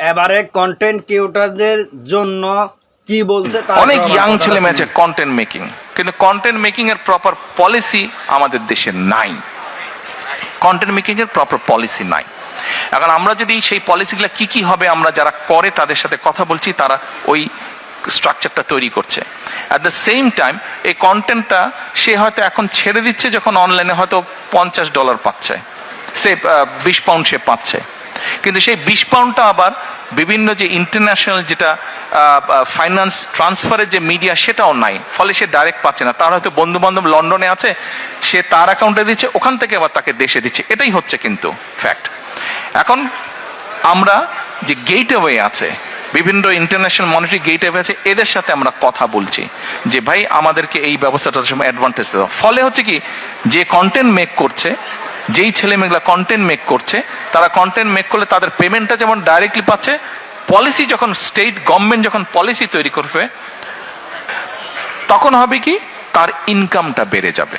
এবারে কন্টেন্ট ক্রিয়েটরদের জন্য কি বলছে অনেক ইয়াং ছেলে মেয়ে আছে কন্টেন্ট মেকিং, কিন্তু কন্টেন্ট মেকিং এর প্রপার পলিসি আমাদের দেশে নাই। কন্টেন্ট মেকিং এর প্রপার পলিসি নাই। এখন আমরা যদি সেই পলিসিগুলো কি কি হবে, আমরা যারা করে তাদের সাথে কথা বলছি, তারা ওই স্ট্রাকচারটা তৈরি করছে। অ্যাট দ্য সেম টাইম এই কন্টেন্টটা সে হয়তো এখন ছেড়ে দিচ্ছে, যখন অনলাইনে হয়তো $50 পাচ্ছে, সে 20 পাউন্ড সে পাচ্ছে, কিন্তু সেই 20 পাউন্ডটা আবার বিভিন্ন যে ইন্টারন্যাশনাল যেটা ফাইন্যান্স ট্রান্সফারের যে মিডিয়া সেটাও নাই, ফলে সে ডাইরেক্ট পাচ্ছে না। তার হয়তো বন্ধু বান্ধব লন্ডনে আছে, সে তার অ্যাকাউন্টে দিচ্ছে, ওখান থেকে আবার তাকে দেশে দিচ্ছে। এটাই হচ্ছে কিন্তু ফ্যাক্ট। এখন আমরা যে গেটওয়ে আছে, বিভিন্ন ইন্টারন্যাশনাল মনিটারি গেটওয়ে আছে, এদের সাথে আমরা কথা বলছি যে ভাই আমাদেরকে এই ব্যবস্থাটার সময় অ্যাডভান্টেজ দেওয়া। ফলে হচ্ছে কি, যে কন্টেন্ট মেক করছে, যেই ছেলে মেয়েগুলা কন্টেন্ট মেক করছে, তারা কন্টেন্ট মেক করলে তাদের পেমেন্টটা যেমন ডাইরেক্টলি পাচ্ছে, পলিসি যখন স্টেট গভর্নমেন্ট যখন পলিসি তৈরি করবে, তখন হবে কি তার ইনকামটা বেড়ে যাবে।